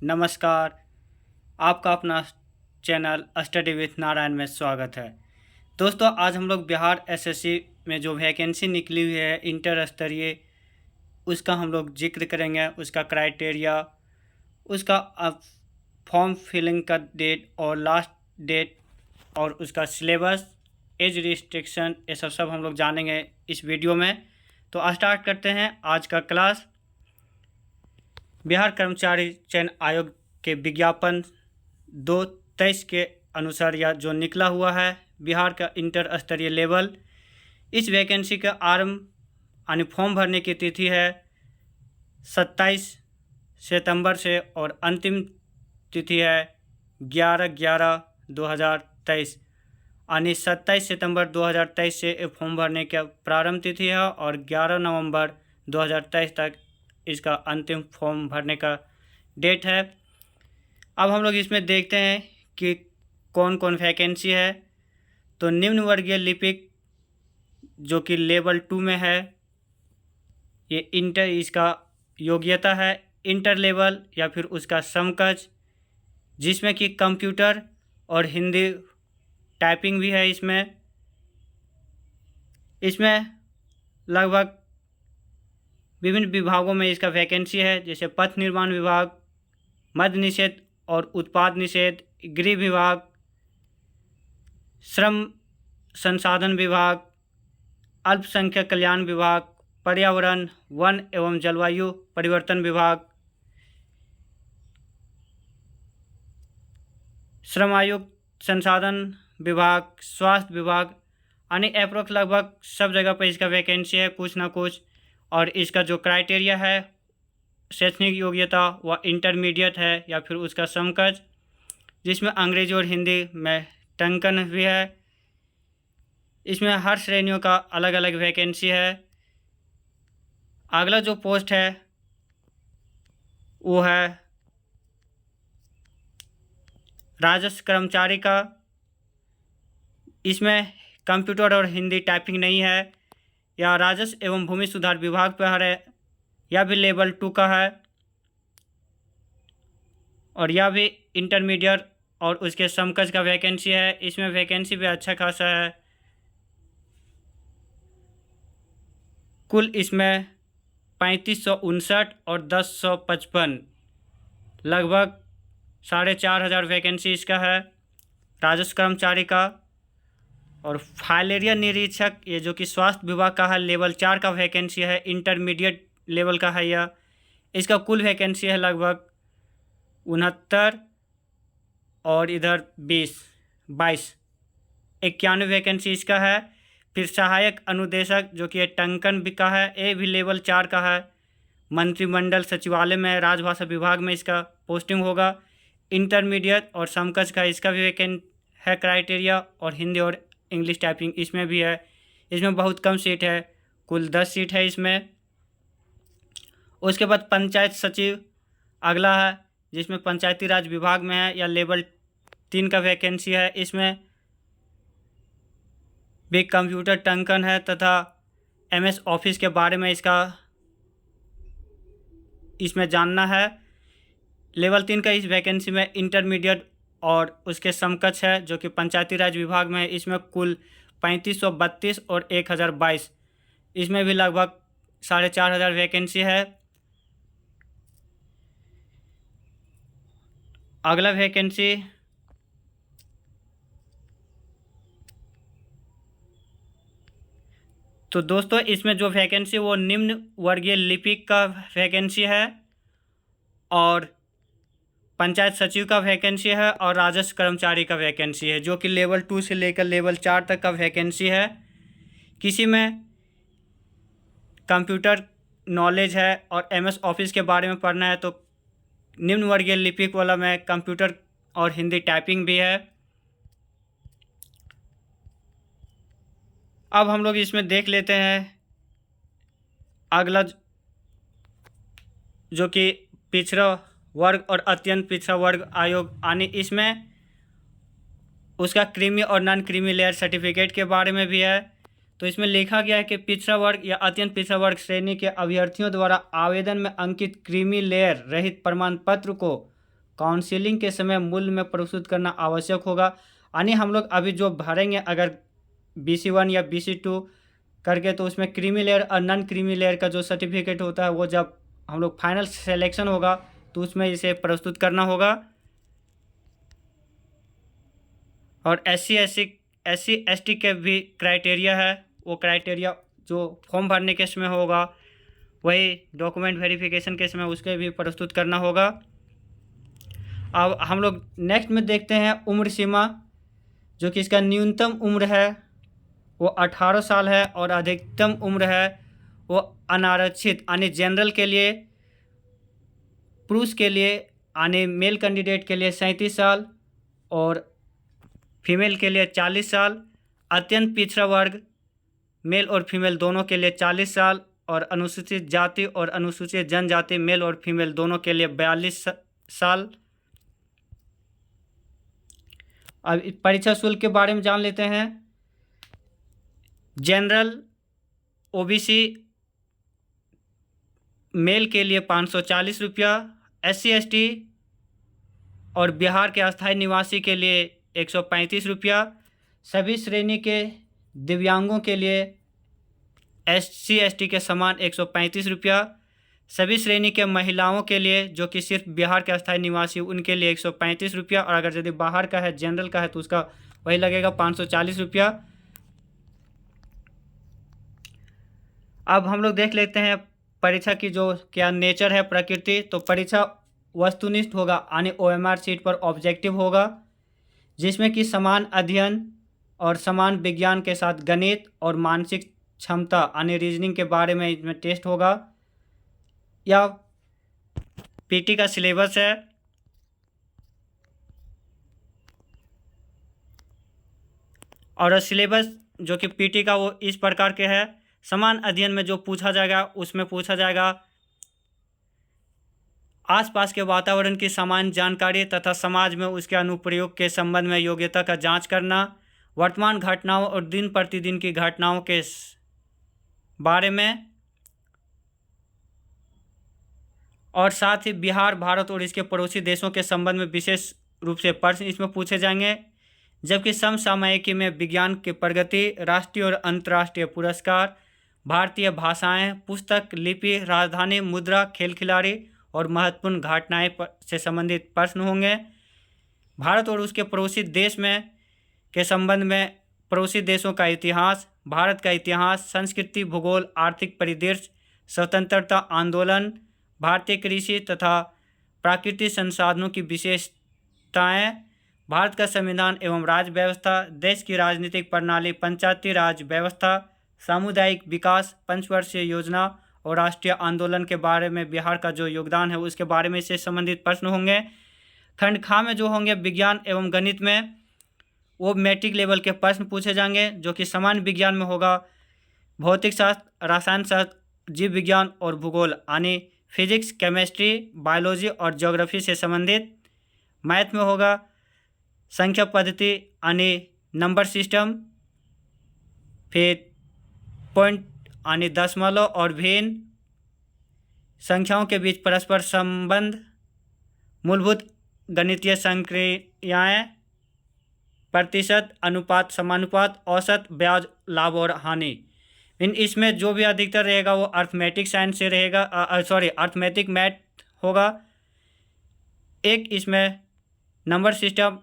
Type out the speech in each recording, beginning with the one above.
नमस्कार। आपका अपना चैनल स्टडी विथ नारायण में स्वागत है। दोस्तों, आज हम लोग बिहार एसएससी में जो वैकेंसी निकली हुई है इंटर स्तरीय, उसका हम लोग जिक्र करेंगे, उसका क्राइटेरिया, उसका फॉर्म फिलिंग का डेट और लास्ट डेट और उसका सिलेबस, एज रिस्ट्रिक्शन, ये सब हम लोग जानेंगे इस वीडियो में। तो स्टार्ट करते हैं आज का क्लास। बिहार कर्मचारी चयन आयोग के विज्ञापन 2/23 के अनुसार यह जो निकला हुआ है बिहार का इंटर स्तरीय लेवल, इस वैकेंसी का आरंभ यानी फॉर्म भरने की तिथि है 27 सितंबर से और अंतिम तिथि है 11/11/2023 यानी 27 सितंबर 2023 से ये फॉर्म भरने का प्रारंभ तिथि है और 11 नवंबर 2023 तक इसका अंतिम फॉर्म भरने का डेट है। अब हम लोग इसमें देखते हैं कि कौन कौन वैकेंसी है। तो निम्न वर्गीय लिपिक जो कि लेवल 2 में है, ये इंटर, इसका योग्यता है इंटर लेवल या फिर उसका समकक्ष, जिसमें कि कंप्यूटर और हिंदी टाइपिंग भी है। इसमें लगभग विभिन्न विभागों में इसका वैकेंसी है, जैसे पथ निर्माण विभाग, मद्य निषेध और उत्पाद निषेध, गृह विभाग, श्रम संसाधन विभाग, अल्पसंख्यक कल्याण विभाग, पर्यावरण, वन एवं जलवायु परिवर्तन विभाग, श्रम आयुक्त संसाधन विभाग, स्वास्थ्य विभाग, यानी अप्रोक्स लगभग सब जगह पर इसका वैकेंसी है कुछ ना कुछ। और इसका जो क्राइटेरिया है शैक्षणिक योग्यता वह इंटरमीडिएट है या फिर उसका समकक्ष, जिसमें अंग्रेजी और हिंदी में टंकन भी है। इसमें हर श्रेणियों का अलग अलग वैकेंसी है। अगला जो पोस्ट है वो है राजस्व कर्मचारी का। इसमें कंप्यूटर और हिंदी टाइपिंग नहीं है। यह राजस्व एवं भूमि सुधार विभाग पर है। यह भी लेवल 2 का है और यह भी इंटरमीडिएट और उसके समकक्ष का वैकेंसी है। इसमें वैकेंसी भी अच्छा खासा है। कुल इसमें 3559 और 1055 लगभग 4500 वैकेंसी इसका है राजस्व कर्मचारी का। और फाइलेरिया निरीक्षक, ये जो कि स्वास्थ्य विभाग का है, लेवल 4 का वैकेंसी है, इंटरमीडिएट लेवल का है यह। इसका कुल वैकेंसी है लगभग 69 और इधर 22 91 वैकेंसी इसका है। फिर सहायक अनुदेशक जो कि टंकन भी का है, ये भी लेवल 4 का है। मंत्रिमंडल सचिवालय में राजभाषा विभाग में इसका पोस्टिंग होगा। इंटरमीडिएट और समकक्ष का इसका भी वैकेंट है क्राइटेरिया, और हिंदी और इंग्लिश टाइपिंग इसमें भी है। इसमें बहुत कम सीट है, कुल 10 सीट है इसमें। उसके बाद पंचायत सचिव अगला है, जिसमें पंचायती राज विभाग में है, या लेवल 3 का वैकेंसी है। इसमें भी कंप्यूटर टंकन है तथा एमएस ऑफिस के बारे में इसमें जानना है। लेवल 3 का इस वैकेंसी में इंटरमीडिएट और उसके समकक्ष है जो कि पंचायती राज विभाग में है। इसमें कुल 3532 और 1022, इसमें भी लगभग 4500 वैकेंसी है। अगला वैकेंसी तो दोस्तों, इसमें जो वैकेंसी वो निम्न वर्गीय लिपिक का वैकेंसी है और पंचायत सचिव का वैकेंसी है और राजस्व कर्मचारी का वैकेंसी है, जो कि लेवल 2 से लेकर लेवल 4 तक का वैकेंसी है। किसी में कंप्यूटर नॉलेज है और एमएस ऑफिस के बारे में पढ़ना है तो निम्न वर्गीय लिपिक वाला में कंप्यूटर और हिंदी टाइपिंग भी है। अब हम लोग इसमें देख लेते हैं अगला, जो कि पिछड़ा वर्ग और अत्यंत पिछड़ा वर्ग आयोग, यानी इसमें उसका क्रीमी और नॉन क्रीमी लेयर सर्टिफिकेट के बारे में भी है। तो इसमें लिखा गया है कि पिछड़ा वर्ग या अत्यंत पिछड़ा वर्ग श्रेणी के अभ्यर्थियों द्वारा आवेदन में अंकित क्रीमी लेयर रहित प्रमाण पत्र को काउंसिलिंग के समय मूल्य में प्रस्तुत करना आवश्यक होगा। यानी हम लोग अभी जो भरेंगे अगर BC1 या BC2 करके, तो उसमें क्रीमी लेयर और नॉन क्रीमी लेयर का जो सर्टिफिकेट होता है वो जब हम लोग फाइनल सिलेक्शन होगा तो उसमें इसे प्रस्तुत करना होगा। और SC/ST के भी क्राइटेरिया है, वो क्राइटेरिया जो फॉर्म भरने के समय होगा, वही डॉक्यूमेंट वेरिफिकेशन के समय उसके भी प्रस्तुत करना होगा। अब हम लोग नेक्स्ट में देखते हैं उम्र सीमा, जो कि इसका न्यूनतम उम्र है वो 18 साल है और अधिकतम उम्र है वो अनारक्षित यानी जनरल के लिए, पुरुष के लिए यानी मेल कैंडिडेट के लिए 37 साल और फीमेल के लिए 40 साल, अत्यंत पिछड़ा वर्ग मेल और फीमेल दोनों के लिए 40 साल और अनुसूचित जाति और अनुसूचित जनजाति मेल और फीमेल दोनों के लिए 42 साल। अब परीक्षा शुल्क के बारे में जान लेते हैं। जनरल OBC मेल के लिए 540 रुपया, SC/ST और बिहार के अस्थायी निवासी के लिए 135 रुपया, सभी श्रेणी के दिव्यांगों के लिए SC/ST के समान 135 रुपया, सभी श्रेणी के महिलाओं के लिए जो कि सिर्फ बिहार के अस्थायी निवासी उनके लिए 135 रुपया, और अगर यदि बाहर का है जनरल का है तो उसका वही लगेगा 540 रुपया। अब हम लोग देख लेते हैं परीक्षा की जो क्या नेचर है, प्रकृति। तो परीक्षा वस्तुनिष्ठ होगा यानी OMR शीट पर ऑब्जेक्टिव होगा, जिसमें कि समान अध्ययन और समान विज्ञान के साथ गणित और मानसिक क्षमता यानी रीजनिंग के बारे में इसमें टेस्ट होगा। या PT का सिलेबस है। और सिलेबस जो कि PT का वो इस प्रकार के है। समान अध्ययन में जो पूछा जाएगा उसमें पूछा जाएगा आसपास के वातावरण की सामान्य जानकारी तथा समाज में उसके अनुप्रयोग के संबंध में योग्यता का जांच करना, वर्तमान घटनाओं और दिन प्रतिदिन की घटनाओं के बारे में, और साथ ही बिहार, भारत और इसके पड़ोसी देशों के संबंध में विशेष रूप से प्रश्न इसमें पूछे जाएंगे। जबकि समसामयिकी में विज्ञान की प्रगति, राष्ट्रीय और अंतर्राष्ट्रीय पुरस्कार, भारतीय भाषाएं, पुस्तक, लिपि, राजधानी, मुद्रा, खेल खिलाड़ी और महत्वपूर्ण घटनाएं से संबंधित प्रश्न होंगे। भारत और उसके पड़ोसी देश में के संबंध में पड़ोसी देशों का इतिहास, भारत का इतिहास, संस्कृति, भूगोल, आर्थिक परिदृश्य, स्वतंत्रता आंदोलन, भारतीय कृषि तथा प्राकृतिक संसाधनों की विशेषताएं, भारत का संविधान एवं राज्य व्यवस्था, देश की राजनीतिक प्रणाली, पंचायती राज व्यवस्था, सामुदायिक विकास, पंचवर्षीय योजना और राष्ट्रीय आंदोलन के बारे में बिहार का जो योगदान है उसके बारे में इससे संबंधित प्रश्न होंगे। खंड ख में जो होंगे विज्ञान एवं गणित में, वो मैट्रिक लेवल के प्रश्न पूछे जाएंगे, जो कि सामान्य विज्ञान में होगा भौतिक शास्त्र, रसायन शास्त्र, जीव विज्ञान और भूगोल यानी फिजिक्स, केमिस्ट्री, बायोलॉजी और ज्योग्राफी से संबंधित। मैथ में होगा संख्या पद्धति यानी नंबर सिस्टम, फिर पॉइंट यानी दशमलव और भिन्न, संख्याओं के बीच परस्पर संबंध, मूलभूत गणितीय संक्रियाएं, प्रतिशत, अनुपात, समानुपात, औसत, ब्याज, लाभ और हानि। इसमें जो भी अधिकतर रहेगा वो अर्थमेटिक साइंस से रहेगा, अर्थमेटिक मैथ होगा। एक इसमें नंबर सिस्टम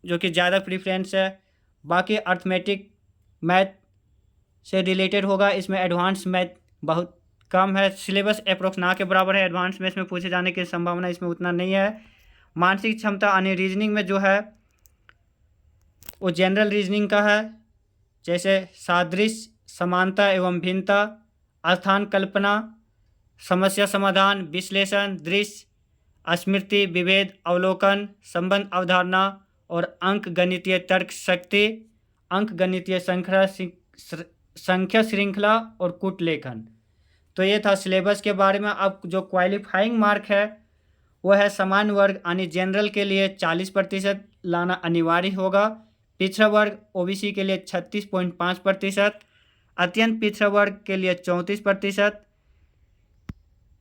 जो कि ज़्यादा प्रीफ्रेंस है, बाकी अर्थमेटिक मैथ से रिलेटेड होगा। इसमें एडवांस मैथ बहुत कम है, सिलेबस अप्रोक्स ना के बराबर है। एडवांस मैथ में पूछे जाने की संभावना इसमें उतना नहीं है। मानसिक क्षमता यानी रीजनिंग में जो है वो जनरल रीजनिंग का है, जैसे सादृश्य, समानता एवं भिन्नता, स्थान कल्पना, समस्या समाधान, विश्लेषण, दृश्य, स्मृति, विभेद, अवलोकन, संबंध अवधारणा और अंक गणितीय तर्क शक्ति, अंक गणितीय संख्या श्रृंखला और कूट लेखन। तो ये था सिलेबस के बारे में। अब जो क्वालिफाइंग मार्क है वो है सामान्य वर्ग यानी जनरल के लिए 40% लाना अनिवार्य होगा, पिछड़ा वर्ग OBC के लिए 36.5%, अत्यंत पिछड़ा वर्ग के लिए 34%,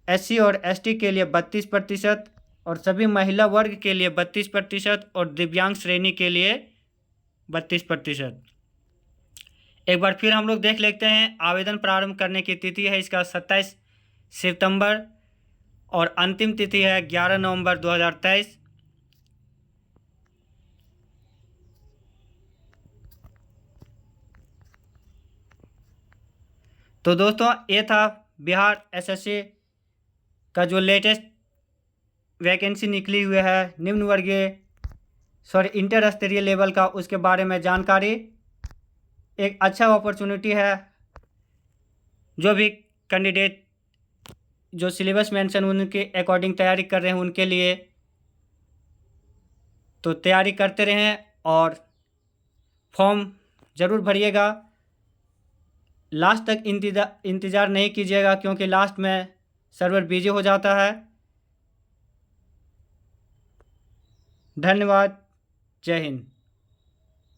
SC और ST के लिए 32%, और सभी महिला वर्ग के लिए 32% और दिव्यांग श्रेणी के लिए 32%। एक बार फिर हम लोग देख लेते हैं। आवेदन प्रारंभ करने की तिथि है इसका 27 सितंबर और अंतिम तिथि है 11 नवंबर 2023। तो दोस्तों ये था बिहार एसएससी का जो लेटेस्ट वैकेंसी निकली हुई है निम्न वर्गीय इंटर स्तरीय लेवल का, उसके बारे में जानकारी। एक अच्छा अपॉर्चुनिटी है जो भी कैंडिडेट जो सिलेबस मेंशन उनके अकॉर्डिंग तैयारी कर रहे हैं उनके लिए। तो तैयारी करते रहें और फॉर्म ज़रूर भरिएगा। लास्ट तक इंतज़ार नहीं कीजिएगा क्योंकि लास्ट में सर्वर बिजी हो जाता है। धन्यवाद। जय हिंद।